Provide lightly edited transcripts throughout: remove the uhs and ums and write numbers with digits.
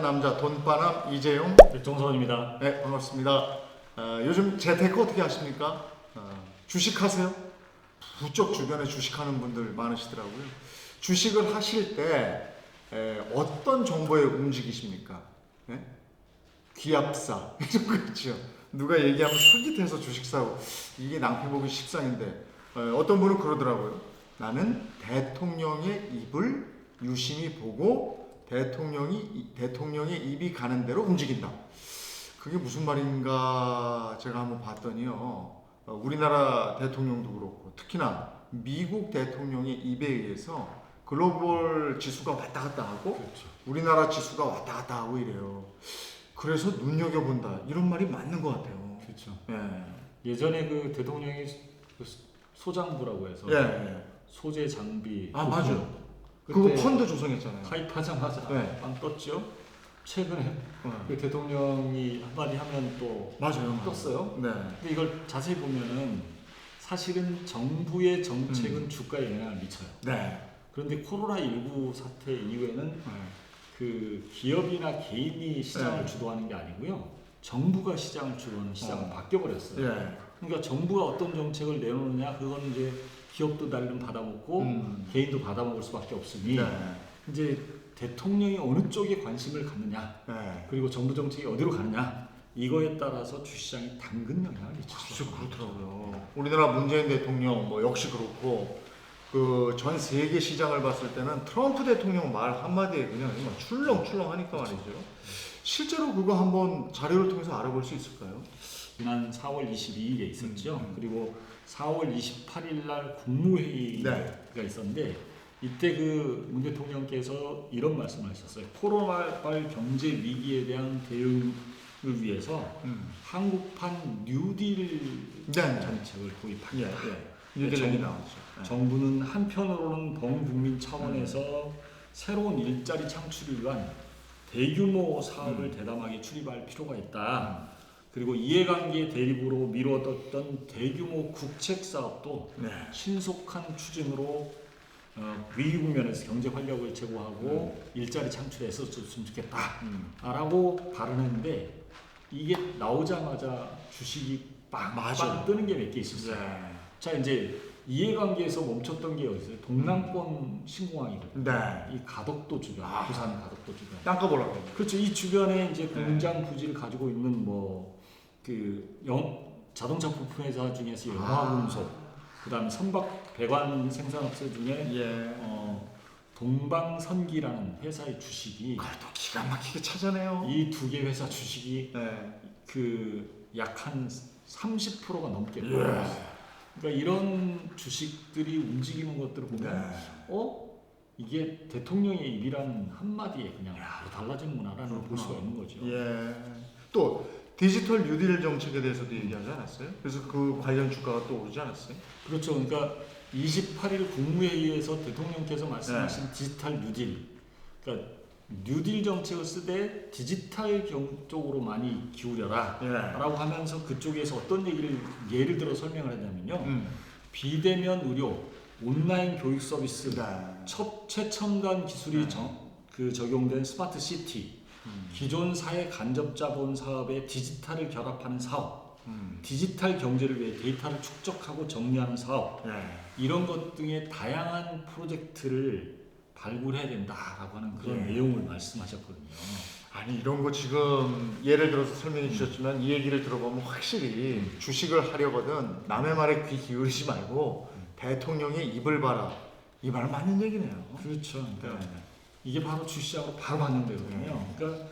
남자 돈바람 이재용 정선입니다. 네 반갑습니다. 요즘 재테크 어떻게 하십니까? 주식하세요? 부쩍 주변에 주식하는 분들 많으시더라고요. 주식을 하실 때 어떤 정보에 움직이십니까? 네? 기합사 이런 거 있죠. 누가 얘기하면 솔깃해서 주식 사고 이게 낭패 보기 십상인데 어떤 분은 그러더라고요. 나는 대통령의 입을 유심히 보고 대통령의 입이 가는 대로 움직인다. 그게 무슨 말인가 제가 한번 봤더니요. 우리나라 대통령도 그렇고 특히나 미국 대통령의 입에 의해서 글로벌 지수가 왔다 갔다 하고 그렇죠. 우리나라 지수가 왔다 갔다 하고 이래요. 그래서 눈여겨본다 이런 말이 맞는 것 같아요. 그렇죠. 예. 예전에 그 대통령이 그 소장부라고 해서 예. 소재 장비 맞아요. 그때 그거 펀드 조성했잖아요. 가입하자마자 네. 빵 떴죠. 최근에 그 대통령이 한마디 하면 또 맞아요. 떴어요. 네. 근데 이걸 자세히 보면은 사실은 정부의 정책은 주가에 영향을 미쳐요. 네. 그런데 코로나19 사태 이후에는 그 기업이나 개인이 시장을 네. 주도하는 게 아니고요. 정부가 시장을 주도하는 시장으로 바뀌어버렸어요. 예. 그러니까 정부가 어떤 정책을 내놓느냐 그건 이제 기업도 날름 받아먹고 개인도 받아먹을 수밖에 없으니 네. 이제 대통령이 어느 쪽에 관심을 갖느냐 네. 그리고 정부 정책이 어디로 가느냐 이거에 따라서 주시장이 당근 영향을 미칠 수 진짜 있습니다. 그렇더라고요. 우리나라 문재인 대통령 뭐 역시 그렇고 그 전 세계 시장을 봤을 때는 트럼프 대통령 말 한마디에 그냥 정말 출렁출렁하니까 말이죠. 실제로 그거 한번 자료를 통해서 알아볼 수 있을까요? 지난 4월 22일에 있었죠. 그리고 4월 28일 날 국무회의가 네. 있었는데 이때 그 문 대통령께서 이런 말씀을 하셨어요. 코로나19 경제 위기에 대한 대응을 위해서 한국판 뉴딜 네. 정책을 도입하겠다. 뉴딜랜드 나왔죠. 정부는 한편으로는 범국민 차원에서 새로운 일자리 창출을 위한 대규모 사업을 대담하게 출입할 필요가 있다. 그리고 이해관계 대립으로 미뤄뒀던 대규모 국책 사업도 네. 신속한 추진으로 위기 국면에서 경제 활력을 제고하고 일자리 창출에 애썼으면 좋겠다라고 발언했는데 이게 나오자마자 주식이 빵 뜨는 게 몇 개 있었어요. 네. 자 이제 이해관계에서 멈췄던 게 어디 있어요? 동남권 신공항이거든요. 네. 이 가덕도 주변, 부산 가덕도 주변. 땅값 올라가고. 그렇죠. 이 주변에 이제 공장 부지를 가지고 있는 뭐 그 자동차 부품 회사 중에서 영화운송, 그다음에 선박 배관 생산업체 중에 예. 동방선기라는 회사의 주식이 그걸 또 기가 막히게 찾아내요. 이 두 개 회사 주식이 네. 그 약 한 30%가 넘게 예. 올랐어요. 그러니까 이런 주식들이 움직이는 것들을 보면 네. 이게 대통령의 입이라는 한마디에 그냥 바로 달라지는구나라는 걸 볼 수가 있는 거죠. 예. 또 디지털 뉴딜 정책에 대해서도 얘기하지 않았어요? 그래서 그 관련 주가가 또 오르지 않았어요? 그렇죠. 그러니까 28일 국무회의에서 대통령께서 말씀하신 디지털 뉴딜, 그러니까 뉴딜 정책을 쓰되 디지털 쪽으로 많이 기울여라 라고 하면서 그쪽에서 어떤 얘기를 예를 들어 설명을 했냐면요. 비대면 의료, 온라인 교육 서비스, 최첨단 기술이 적용된 스마트 시티, 기존 사회 간접 자본 사업에 디지털을 결합하는 사업, 디지털 경제를 위해 데이터를 축적하고 정리하는 사업, 이런 것 등의 다양한 프로젝트를 발굴해야 된다라고 하는 그런 내용을 말씀하셨거든요. 아니 이런 거 지금 예를 들어서 설명해 주셨지만 이 얘기를 들어보면 확실히 주식을 하려거든 남의 말에 귀 기울이지 말고 대통령의 입을 봐라. 이 말 맞는 얘기네요. 그렇죠. 그러니까 이게 바로 주시장으로 바로 반영되거든요. 그러니까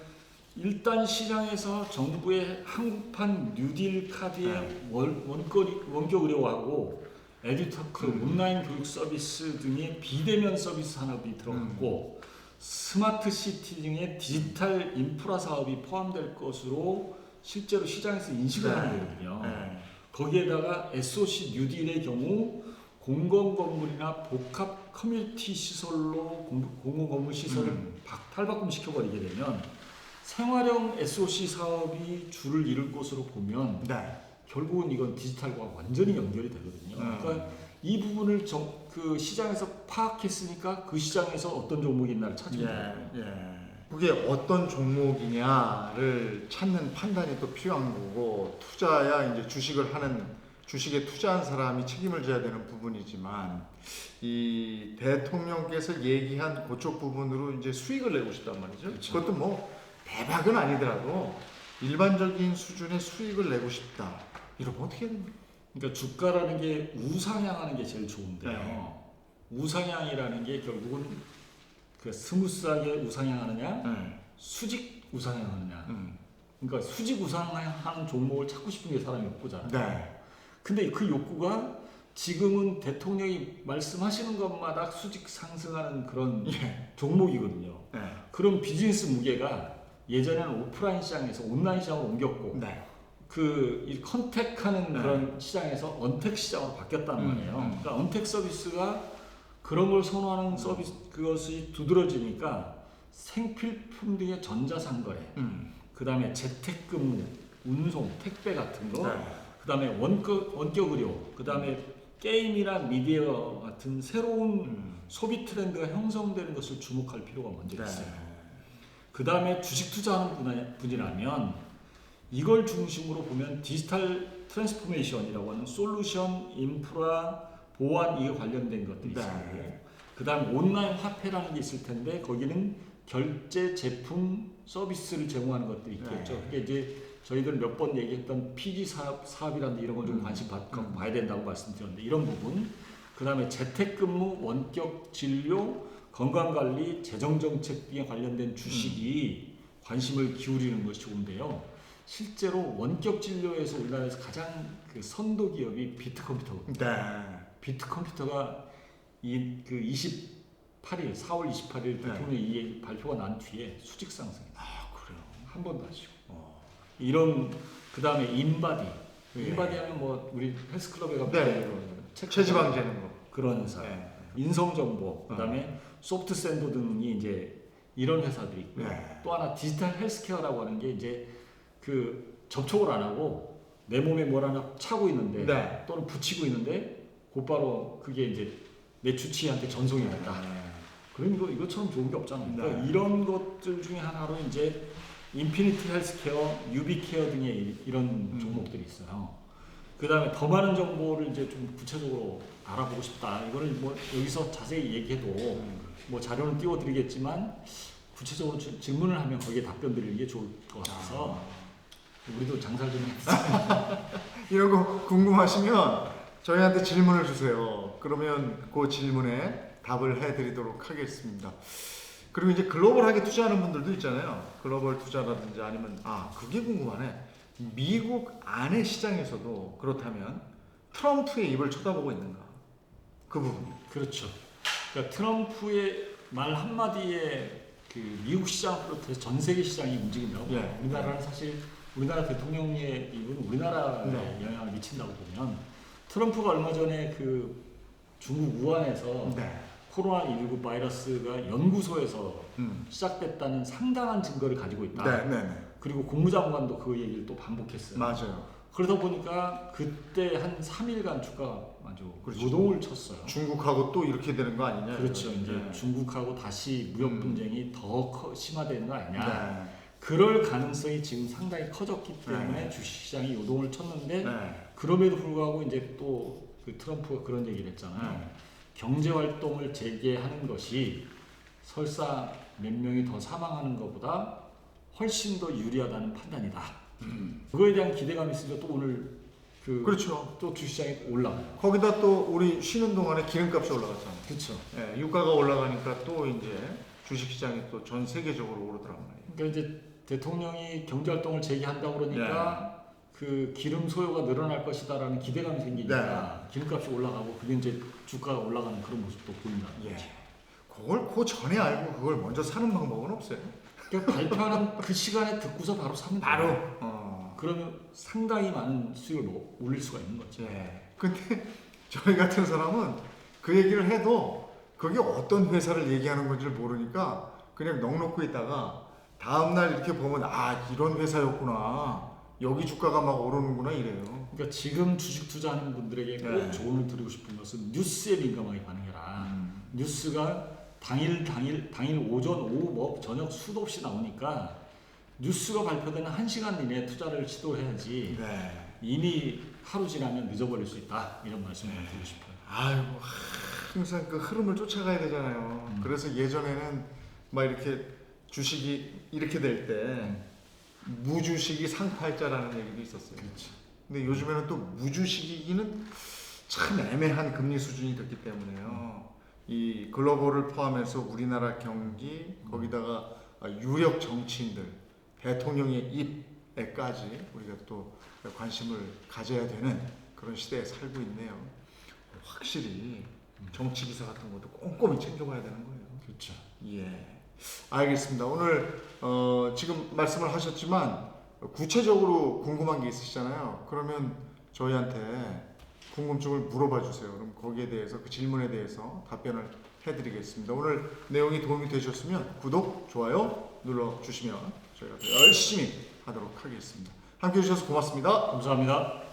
일단 시장에서 정부의 한국판 뉴딜 카드의 원격 의료하고 에듀터크 온라인 교육 서비스 등의 비대면 서비스 산업이 들어갔고 스마트 시티 등의 디지털 인프라 사업이 포함될 것으로 실제로 시장에서 인식을 하는 거거든요. 거기에다가 SOC 뉴딜의 경우 공공 건물이나 복합 커뮤니티 시설로 공공 건물 시설을 탈바꿈 시켜버리게 되면 생활형 SOC 사업이 줄을 이룰 것으로 보면 결국은 이건 디지털과 완전히 연결이 되거든요. 그러니까 이 부분을 그 시장에서 파악했으니까 그 시장에서 어떤 종목이 있나를 찾으면 돼요. 그게 어떤 종목이냐를 찾는 판단이 또 필요한 거고 투자야 이제 주식에 투자한 사람이 책임을 져야 되는 부분이지만 이 대통령께서 얘기한 그쪽 부분으로 이제 수익을 내고 싶단 말이죠. 그렇죠. 그것도 뭐 대박은 아니더라도 일반적인 수준의 수익을 내고 싶다. 이러면 어떻게 해야 됩니까? 그러니까 주가라는 게 우상향하는 게 제일 좋은데요. 네. 우상향이라는 게 결국은 그 스무스하게 우상향하느냐, 네. 수직 우상향하느냐. 그러니까 수직 우상향하는 종목을 찾고 싶은 게 사람의 욕구잖아요. 네. 근데 그 욕구가 지금은 대통령이 말씀하시는 것마다 수직 상승하는 그런 예. 종목이거든요. 네. 그런 비즈니스 무게가 예전에는 오프라인 시장에서 온라인 시장으로 옮겼고 네. 이 컨택하는 네. 그런 시장에서 언택 시장으로 바뀌었단 말이에요. 그러니까 언택 서비스가 그런 걸 선호하는 서비스 그것이 두드러지니까 생필품 등의 전자상거래, 그 다음에 재택근무, 운송, 택배 같은 거, 네. 그 다음에 원격 의료, 그 다음에 게임이나 미디어 같은 새로운 소비 트렌드가 형성되는 것을 주목할 필요가 먼저 있어요. 그 다음에 주식 투자하는 분이라면 이걸 중심으로 보면 디지털 트랜스포메이션이라고 하는 솔루션, 인프라, 보안 이에 관련된 것들이 네. 있고 그 다음 온라인 화폐라는 게 있을 텐데 거기는 결제, 제품, 서비스를 제공하는 것들이 있겠죠. 네. 그게 이제 저희들 몇 번 얘기했던 PG 사업이라든지 이런 걸 좀 관심 갖고 봐야 된다고 말씀드렸는데 이런 부분 그 다음에 재택근무, 원격 진료, 건강관리, 재정정책 등에 관련된 주식이 관심을 기울이는 것이 좋은데요. 실제로 원격 진료에서 우리나라에서 가장 그 선도 기업이 비트컴퓨터거든요. 네. 비트컴퓨터가 그 28일, 4월 28일 대통령이 이 발표가 난 뒤에 수직 상승이 아, 그래요. 한 번도 안 쉬고. 이런 그 다음에 인바디. 예. 인바디 하면 뭐 우리 헬스클럽에 가면 네. 체지방 재는 거. 그런 회사. 네. 인성정보, 그 다음에 소프트샌드 등이 이제 이런 회사들이 있고요. 네. 또 하나 디지털 헬스케어라고 하는 게 이제 그 접촉을 안 하고 내 몸에 뭘 하나 차고 있는데 네. 또는 붙이고 있는데 곧바로 그게 이제 내 주치의한테 전송이 된다. 그럼 이것처럼 좋은 게 없잖아요. 그러니까 네. 이런 것들 중에 하나로 이제 인피니티 헬스케어, 유비케어 등의 이런 종목들이 있어요. 그 다음에 더 많은 정보를 이제 좀 구체적으로 알아보고 싶다. 이거를 뭐 여기서 자세히 얘기해도 뭐 자료는 띄워드리겠지만 구체적으로 질문을 하면 거기에 답변 드리는 게 좋을 것 같아서 우리도 장사를 좀 해보자. 이런 거 궁금하시면 저희한테 질문을 주세요. 그러면 그 질문에 답을 해드리도록 하겠습니다. 그리고 이제 글로벌하게 투자하는 분들도 있잖아요. 글로벌 투자라든지 아니면 그게 궁금하네. 미국 안의 시장에서도 그렇다면 트럼프의 입을 쳐다보고 있는가? 그 부분. 그렇죠. 그러니까 트럼프의 말 한마디에 그 미국 시장을 비롯해서 전 세계 시장이 움직인다고. 예. 우리나라는 사실 우리나라 대통령의 입은 우리나라에 네. 영향을 미친다고 보면 트럼프가 얼마 전에 그 중국 우한에서 네. 코로나19 바이러스가 연구소에서 시작됐다는 상당한 증거를 가지고 있다. 네. 그리고 국무장관도 그 얘기를 또 반복했어요. 맞아요. 그러다 보니까 그때 한 3일간 주가가 아주 그렇죠. 요동을 쳤어요. 중국하고 또 이렇게 되는 거 아니냐? 그렇죠. 이제 네. 중국하고 다시 무역 분쟁이 더 심화되는 거 아니냐. 네. 그럴 가능성이 지금 상당히 커졌기 때문에 네. 주식시장이 요동을 쳤는데 네. 그럼에도 불구하고 이제 또 그 트럼프가 그런 얘기를 했잖아요. 네. 경제 활동을 재개하는 것이 설사 몇 명이 더 사망하는 것보다 훨씬 더 유리하다는 판단이다. 그거에 대한 기대감이 있으니까 또 오늘 그렇죠. 또 주식시장이 올라가요. 거기다 또 우리 쉬는 동안에 기름값이 올라갔잖아요. 그렇죠. 예, 유가가 올라가니까 또 이제 주식시장이 또 전 세계적으로 오르더란 말이에요. 그러니까 이제 대통령이 경제 활동을 재개한다고 그러니까 그 기름 소요가 늘어날 것이다라는 기대감이 생기니까 기름값이 올라가고 그게 이제 주가가 올라가는 그런 모습도 보인다는 예. 거죠. 그걸 그 전에 알고 그걸 먼저 사는 방법은 없어요. 그러니까 발표하는 그 시간에 듣고서 바로 사면 돼요. 그러면 상당히 많은 수익을 올릴 수가 있는 거죠. 예. 근데 저희 같은 사람은 그 얘기를 해도 그게 어떤 회사를 얘기하는 건지 모르니까 그냥 넋놓고 있다가 다음날 이렇게 보면 이런 회사였구나. 여기 주가가 막 오르는구나 이래요. 그러니까 지금 주식 투자하는 분들에게 꼭 조언을 드리고 싶은 것은 뉴스에 민감하게 반응해라. 뉴스가 당일 오전 오후 뭐 저녁 수도 없이 나오니까 뉴스가 발표되는 1시간 이내에 투자를 시도해야지 네. 이미 하루 지나면 늦어버릴 수 있다 이런 말씀을 드리고 싶어요. 아이고 항상 그 흐름을 쫓아가야 되잖아요. 그래서 예전에는 막 이렇게 주식이 이렇게 될 때 무주식이 상팔자라는 얘기도 있었어요. 그렇죠. 근데 요즘에는 또 무주식이기는 참 애매한 금리 수준이 됐기 때문에요. 이 글로벌을 포함해서 우리나라 경기 거기다가 유력 정치인들 대통령의 입에까지 우리가 또 관심을 가져야 되는 그런 시대에 살고 있네요. 확실히 정치 기사 같은 것도 꼼꼼히 챙겨봐야 되는 거예요. 그렇죠. 예, 알겠습니다. 오늘 지금 말씀을 하셨지만 구체적으로 궁금한 게 있으시잖아요. 그러면 저희한테 궁금증을 물어봐 주세요. 그럼 거기에 대해서 그 질문에 대해서 답변을 해드리겠습니다. 오늘 내용이 도움이 되셨으면 구독, 좋아요 눌러 주시면 저희가 더 열심히 하도록 하겠습니다. 함께 해주셔서 고맙습니다. 감사합니다.